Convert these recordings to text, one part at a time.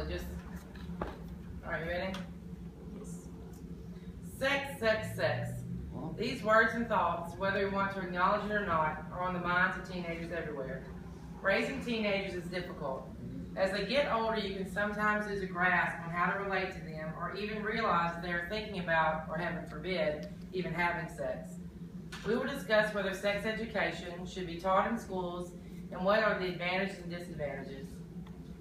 it just, all right, you ready? Sex, sex, sex. These words and thoughts, whether we want to acknowledge it or not, are on the minds of teenagers everywhere. Raising teenagers is difficult. As they get older, you can sometimes lose a grasp on how to relate to them or even realize that they are thinking about, or heaven forbid, even having sex. We will discuss whether sex education should be taught in schools and what are the advantages and disadvantages.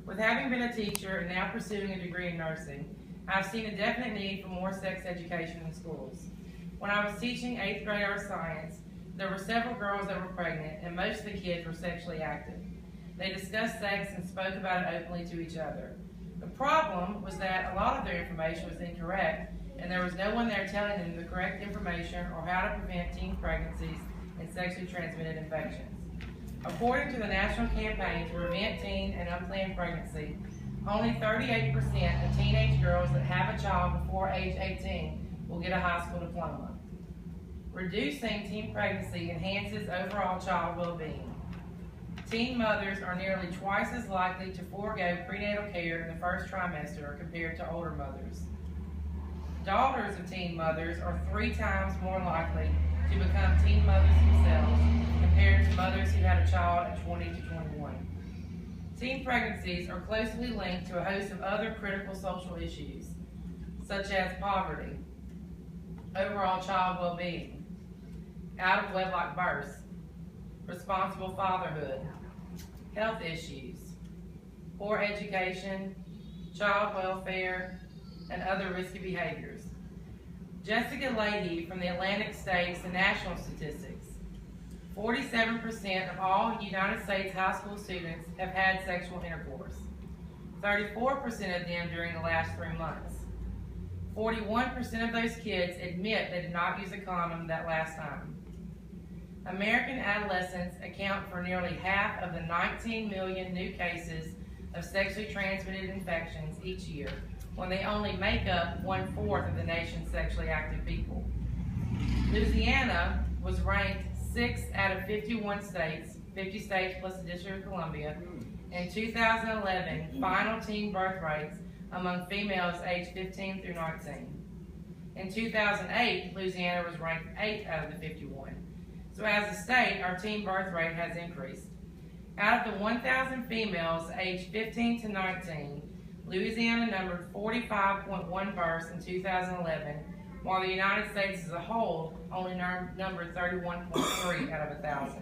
With having been a teacher and now pursuing a degree in nursing, I've seen a definite need for more sex education in schools. When I was teaching 8th grade art science, there were several girls that were pregnant and most of the kids were sexually active. They discussed sex and spoke about it openly to each other. The problem was that a lot of their information was incorrect and there was no one there telling them the correct information or how to prevent teen pregnancies and sexually transmitted infections. According to the national campaign to prevent teen and unplanned pregnancy, only 38% of teenage girls that have a child before age 18 will get a high school diploma. Reducing teen pregnancy enhances overall child well-being. Teen mothers are nearly twice as likely to forego prenatal care in the first trimester compared to older mothers. Daughters of teen mothers are 3 times more likely to become teen mothers themselves compared to mothers who had a child at 20 to 21. Teen pregnancies are closely linked to a host of other critical social issues, such as poverty, overall child well-being, out-of-wedlock births, responsible fatherhood, health issues, poor education, child welfare, and other risky behaviors. Jessica Leahy from the Atlantic States and National Statistics: 47% of all United States high school students have had sexual intercourse, 34% of them during the last 3 months. 41% of those kids admit they did not use a condom that last time. American adolescents account for nearly half of the 19 million new cases of sexually transmitted infections each year, when they only make up 1/4 of the nation's sexually active people. Louisiana was ranked 6th out of 51 states, 50 states plus the District of Columbia, in 2011 final teen birth rates among females aged 15 through 19. In 2008, Louisiana was ranked 8th out of the 51. So as a state, our teen birth rate has increased. Out of the 1,000 females aged 15 to 19, Louisiana numbered 45.1 births in 2011, while the United States as a whole only numbered 31.3 out of 1,000.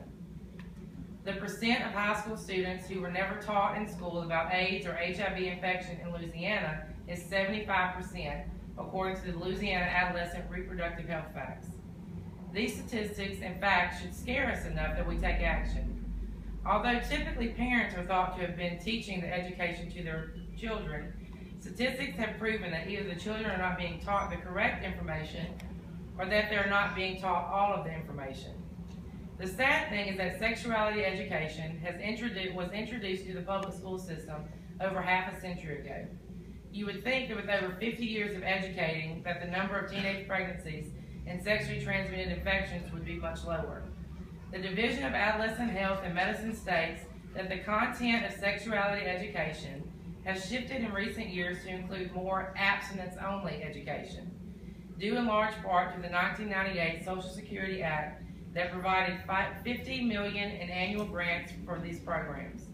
The percent of high school students who were never taught in school about AIDS or HIV infection in Louisiana is 75%, according to the Louisiana Adolescent Reproductive Health Facts. These statistics and facts should scare us enough that we take action. Although typically parents are thought to have been teaching the education to their children, statistics have proven that either the children are not being taught the correct information or that they're not being taught all of the information. The sad thing is that sexuality education was introduced to the public school system over half a century ago. You would think that with over 50 years of educating that the number of teenage pregnancies and sexually transmitted infections would be much lower. The Division of Adolescent Health and Medicine states that the content of sexuality education has shifted in recent years to include more abstinence-only education, due in large part to the 1998 Social Security Act that provided $50 million in annual grants for these programs.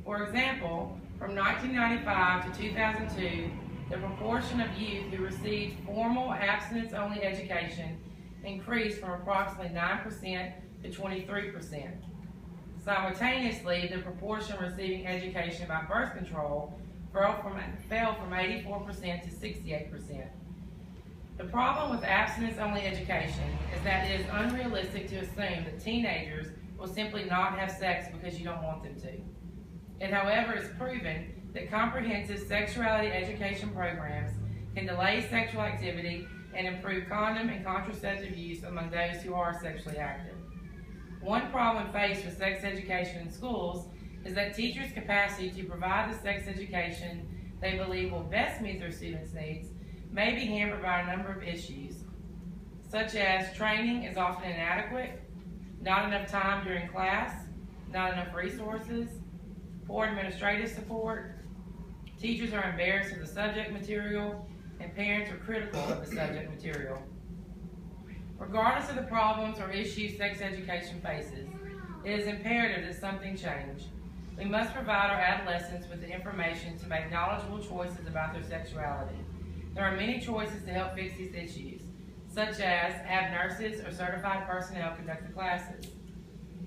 For example, from 1995 to 2002, the proportion of youth who received formal abstinence-only education increased from approximately 9% to 23%. Simultaneously, the proportion receiving education about birth control fell from 84% to 68%. The problem with abstinence-only education is that it is unrealistic to assume that teenagers will simply not have sex because you don't want them to. It, however, is proven that comprehensive sexuality education programs can delay sexual activity and improve condom and contraceptive use among those who are sexually active. One problem faced with sex education in schools is that teachers' capacity to provide the sex education they believe will best meet their students' needs may be hampered by a number of issues, such as training is often inadequate, not enough time during class, not enough resources, poor administrative support, Teachers are embarrassed of the subject material, and parents are critical of the subject material. Regardless of the problems or issues sex education faces, it is imperative that something change. We must provide our adolescents with the information to make knowledgeable choices about their sexuality. There are many choices to help fix these issues, such as have nurses or certified personnel conduct the classes,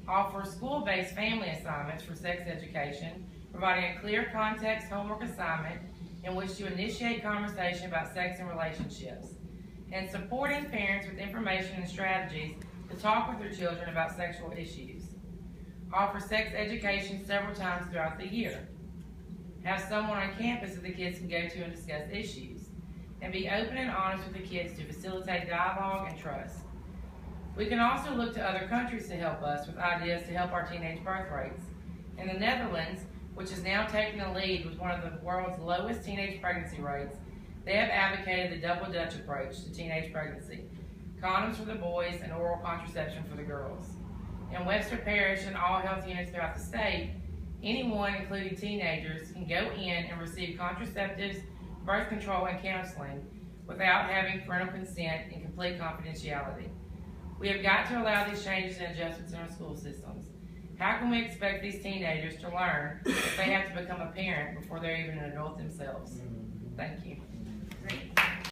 offer school-based family assignments for sex education, providing a clear context homework assignment in which to initiate conversation about sex and relationships, and supporting parents with information and strategies to talk with their children about sexual issues. Offer sex education several times throughout the year. Have someone on campus that the kids can go to and discuss issues. And be open and honest with the kids to facilitate dialogue and trust. We can also look to other countries to help us with ideas to help our teenage birth rates. In the Netherlands, which is now taking the lead with one of the world's lowest teenage pregnancy rates, they have advocated the double Dutch approach to teenage pregnancy: condoms for the boys and oral contraception for the girls. In Webster Parish and all health units throughout the state, anyone, including teenagers, can go in and receive contraceptives, birth control, and counseling without having parental consent and complete confidentiality. We have got to allow these changes and adjustments in our school systems. How can we expect these teenagers to learn if they have to become a parent before they're even an adult themselves? Thank you.